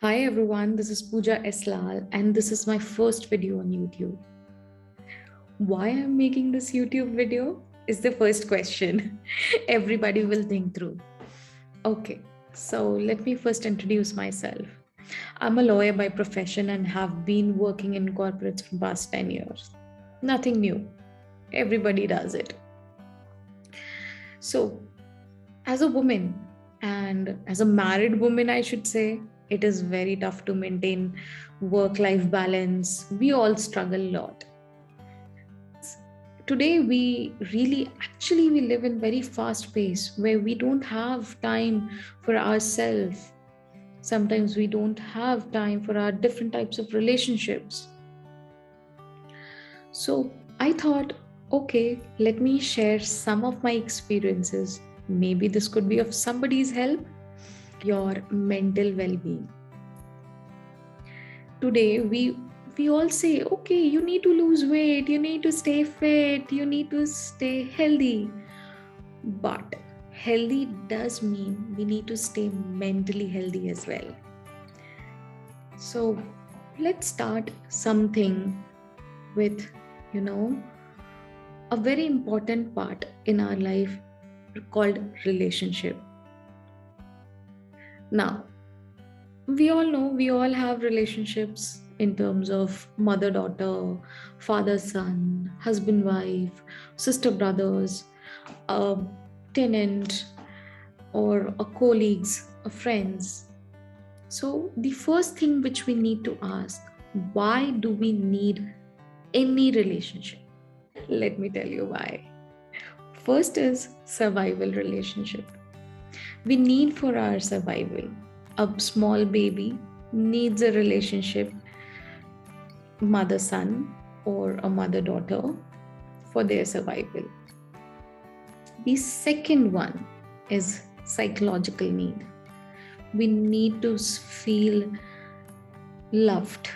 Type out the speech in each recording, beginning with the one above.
Hi everyone, this is Pooja Eslal and this is my first video on YouTube. Why I'm making this YouTube video is the first question everybody will think through. Okay, so let me first introduce myself. I'm a lawyer by profession and have been working in corporates for past 10 years. Nothing new. Everybody does it. So, as a woman and as a married woman, I should say, it is very tough to maintain work life balance. We all struggle a lot. Today we live in very fast pace where we don't have time for ourselves. Sometimes we don't have time for our different types of relationships. So I thought, okay, let me share some of my experiences. Maybe this could be of somebody's help. Your mental well-being. Today we all say, okay, you need to lose weight, you need to stay fit, you need to stay healthy. But healthy does mean we need to stay mentally healthy as well. So let's start something with, a very important part in our life called relationship. Now, we all know we all have relationships in terms of mother daughter, father son, husband wife, sister brothers, a tenant, or a colleagues, a friends. So the first thing which we need to ask, why do we need any relationship? Let me tell you why. First is survival relationship. We need for our survival. A small baby needs a relationship, mother son or a mother daughter, for their survival. The second one is psychological need. We need to feel loved.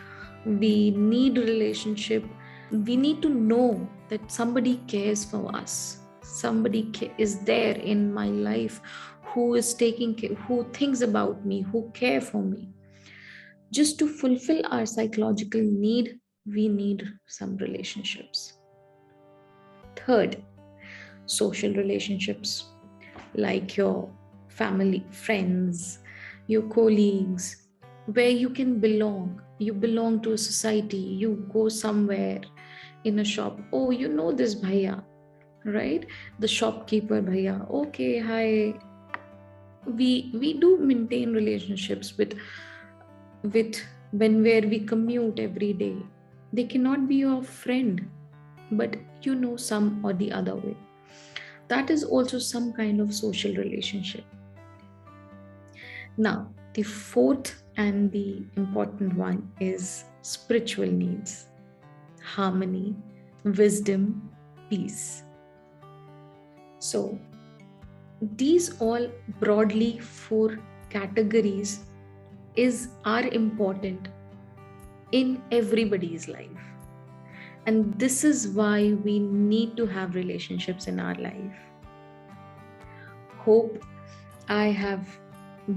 We need relationship. We need to know that somebody cares for us. Somebody is there in my life who is taking care, who thinks about me, who care for me. Just to fulfill our psychological need, we need some relationships. Third, social relationships like your family, friends, your colleagues, where you can belong. You belong to a society, you go somewhere in a shop. Oh, you know this bhaiya, right? The shopkeeper bhaiya. Okay, hi. We do maintain relationships with where we commute every day. They cannot be your friend, but you know some or the other way. That is also some kind of social relationship. Now, the fourth and the important one is spiritual needs, harmony, wisdom, peace. So, these all broadly four categories are important in everybody's life. And this is why we need to have relationships in our life. Hope I have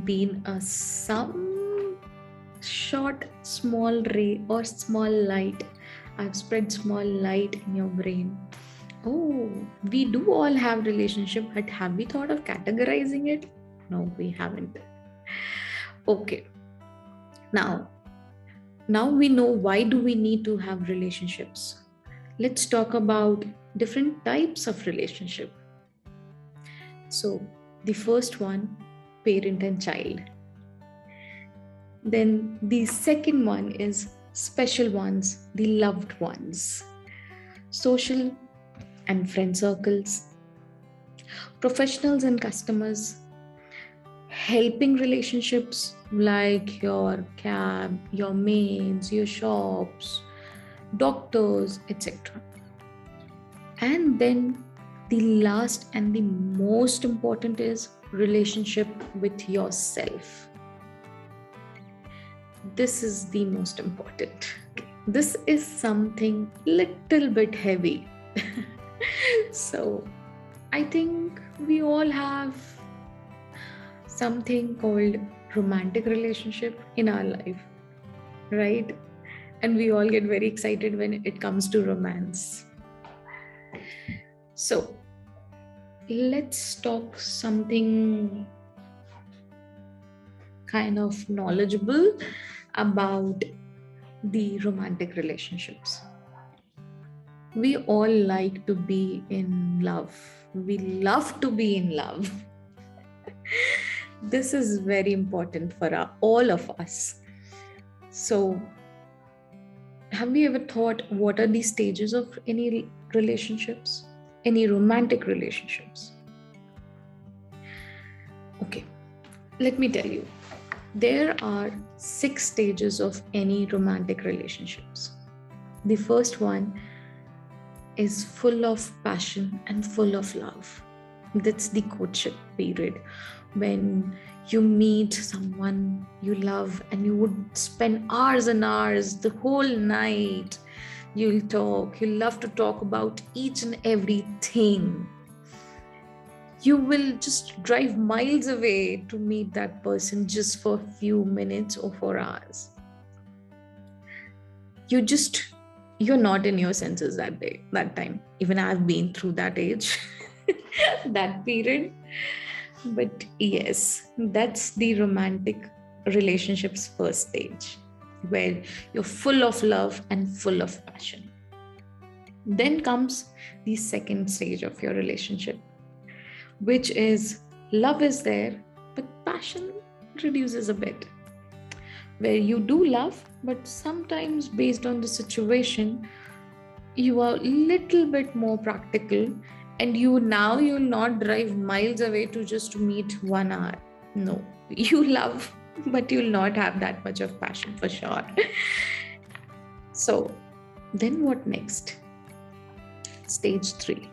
been some short, small ray or small light. I've spread small light in your brain. Oh, we do all have relationship, but have we thought of categorizing it? No, we haven't. Okay. Now we know why do we need to have relationships. Let's talk about different types of relationship. So, the first one, parent and child. Then the second one is special ones, the loved ones. Social and friend circles, professionals and customers, helping relationships like your cab, your maids, your shops, doctors, etc. And then the last and the most important is relationship with yourself. This is the most important. This is something little bit heavy. So I think we all have something called romantic relationship in our life, right? And we all get very excited when it comes to romance. So let's talk something kind of knowledgeable about the romantic relationships. We all like to be in love. We love to be in love. This is very important for all of us. So, have you ever thought what are the stages of any relationships? Any romantic relationships? Okay, let me tell you. There are 6 stages of any romantic relationships. The first one is full of passion and full of love. That's the courtship period, when you meet someone you love and you would spend hours and hours, the whole night. You'll talk, you love to talk about each and everything. You will just drive miles away to meet that person just for a few minutes or for hours. You're not in your senses that time. Even I've been through that age, that period. But yes, that's the romantic relationship's first stage, where you're full of love and full of passion. Then comes the second stage of your relationship, which is love is there, but passion reduces a bit. Where you do love, but sometimes based on the situation, you are a little bit more practical, and you'll not drive miles away to just meet 1 hour. No, you love, but you'll not have that much of passion for sure. So then what next? Stage 3.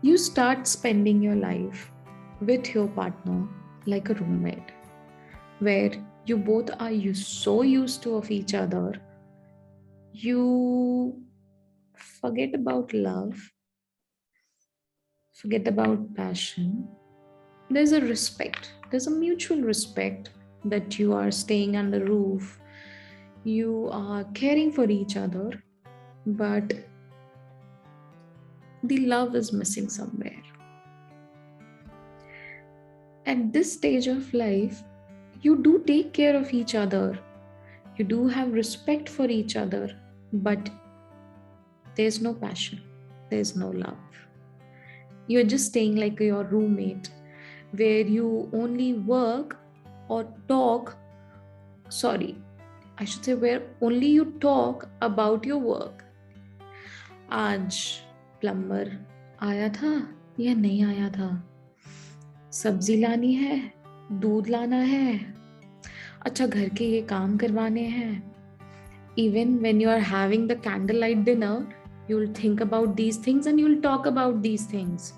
You start spending your life with your partner like a roommate, where you both are so used to of each other. You forget about love, forget about passion. There's a respect, there's a mutual respect, that you are staying under roof, you are caring for each other, but the love is missing somewhere. At this stage of life, you do take care of each other, you do have respect for each other, but there's no passion, there's no love. You're just staying like your roommate, where you only work or talk, I should say, where only you talk about your work. आज plumber आया था या नहीं आया था, सब्जी लानी है, दूध लाना है, अच्छा घर के ये काम करवाने हैं. Even when you are having the candlelight dinner, you'll think about these things and you'll talk about these things.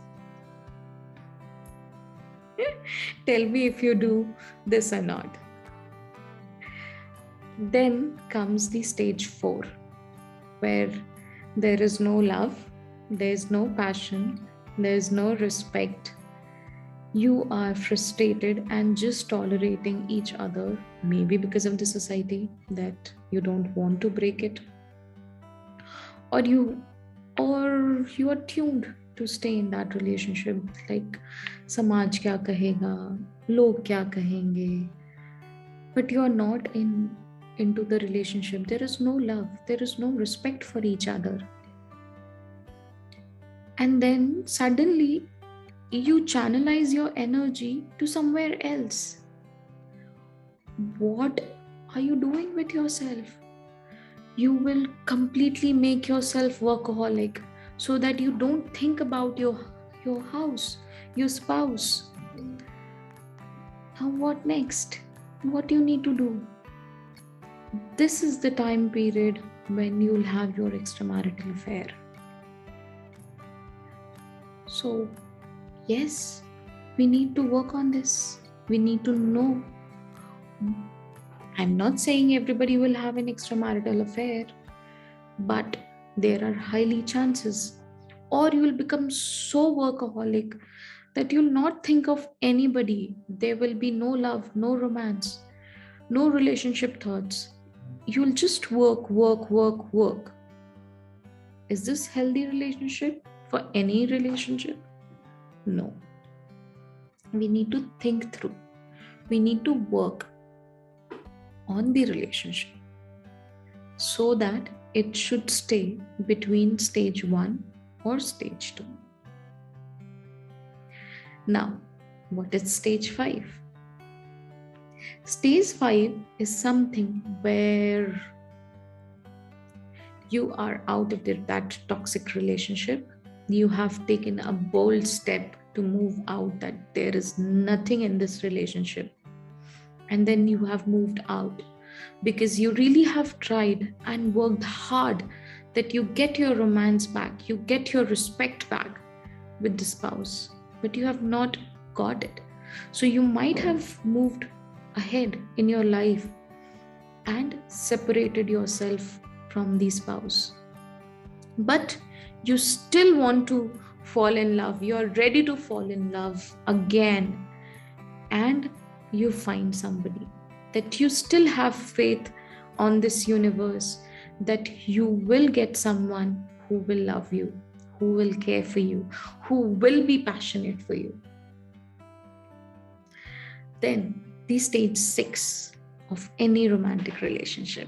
Tell me if you do this or not. Then comes the stage 4, where there is no love, there's no passion, there's no respect. You are frustrated and just tolerating each other, maybe because of the society that you don't want to break it, or you are tuned to stay in that relationship, like समाज क्या कहेगा, लोग क्या कहेंगे, but you are not into the relationship. There is no love, there is no respect for each other. And then suddenly you channelize your energy to somewhere else. What are you doing with yourself? You will completely make yourself workaholic so that you don't think about your house, your spouse. Now what next? What do you need to do? This is the time period when you'll have your extramarital affair. So, yes, we need to work on this. We need to know. I'm not saying everybody will have an extramarital affair, but there are highly chances. Or you will become so workaholic that you'll not think of anybody. There will be no love, no romance, no relationship thoughts. You'll just work, work, work, work. Is this healthy relationship for any relationship? No. We need to think through. We need to work on the relationship so that it should stay between stage 1 or stage 2. Now, what is stage 5? Stage 5 is something where you are out of that toxic relationship. You have taken a bold step to move out, that there is nothing in this relationship. And then you have moved out because you really have tried and worked hard that you get your romance back, you get your respect back with the spouse, but you have not got it. So you might have moved ahead in your life and separated yourself from the spouse, but you still want to fall in love. You're ready to fall in love again, and you find somebody, that you still have faith on this universe that you will get someone who will love you, who will care for you, who will be passionate for you. Then the stage 6 of any romantic relationship.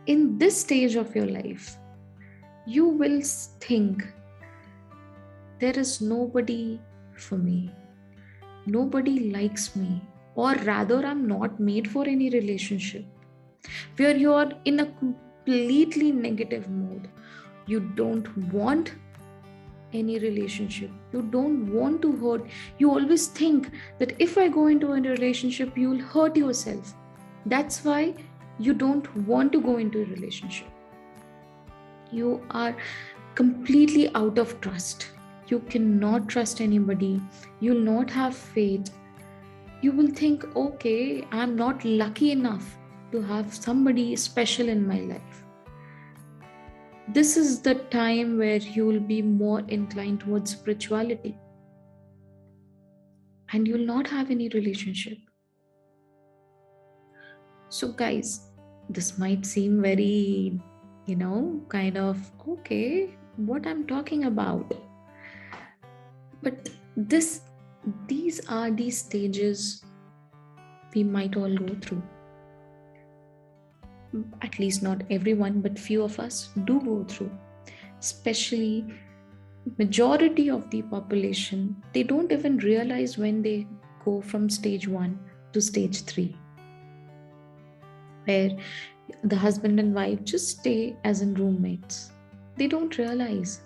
In this stage of your life, you will think, there is nobody for me, nobody likes me, or rather I'm not made for any relationship, where you are in a completely negative mode. You don't want any relationship, you don't want to hurt. You always think that if I go into a relationship, you will hurt yourself. That's why you don't want to go into a relationship. You are completely out of trust. You cannot trust anybody. You'll not have faith. You will think, okay, I'm not lucky enough to have somebody special in my life. This is the time where you will be more inclined towards spirituality, and you'll not have any relationship. So guys, this might seem very, kind of, okay, what I'm talking about. But these are the stages we might all go through. At least not everyone, but few of us do go through. Especially majority of the population, they don't even realize when they go from stage 1 to stage 3, where the husband and wife just stay as in roommates. They don't realize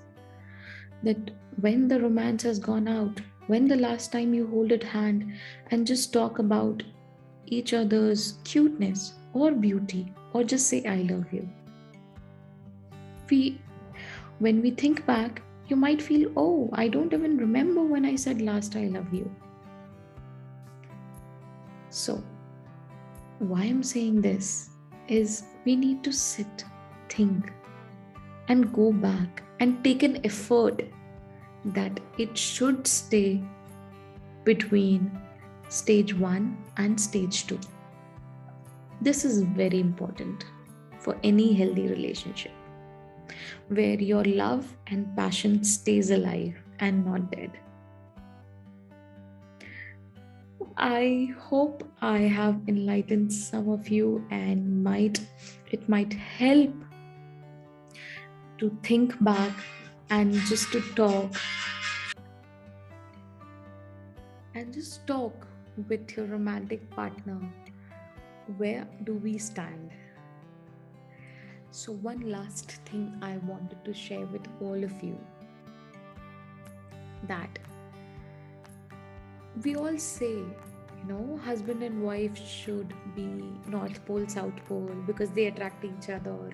that when the romance has gone out, when the last time you hold a hand and just talk about each other's cuteness or beauty, or just say I love you. When we think back, you might feel, oh, I don't even remember when I said last I love you. So why I'm saying this is, we need to sit, think, and go back and take an effort that it should stay between stage 1 and stage 2. This is very important for any healthy relationship, where your love and passion stays alive and not dead. I hope I have enlightened some of you, and it might help to think back and just to talk with your romantic partner. Where do we stand? So one last thing I wanted to share with all of you, that we all say, husband and wife should be North Pole, South Pole, because they attract each other.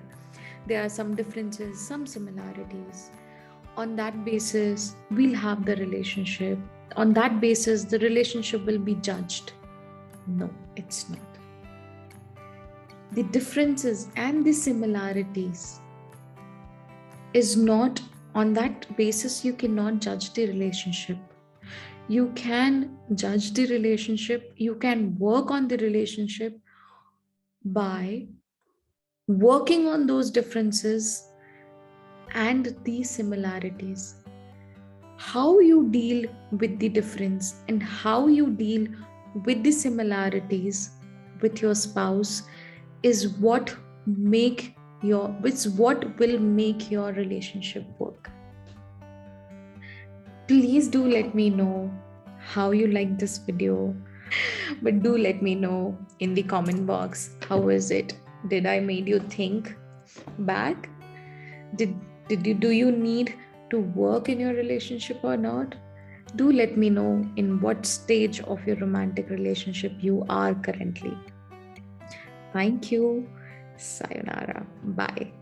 There are some differences, some similarities. On that basis, we'll have the relationship. On that basis, the relationship will be judged. No, it's not. The differences and the similarities is not On that basis, you cannot judge the relationship. You can judge the relationship, you can work on the relationship by working on those differences and the similarities. How you deal with the difference and how you deal with the similarities with your spouse is what will make your relationship work. Please do let me know how you like this video, but do let me know in the comment box, how is it? Did I made you think back? Do you need to work in your relationship or not? Do let me know in what stage of your romantic relationship you are currently. Thank you. Sayonara. Bye.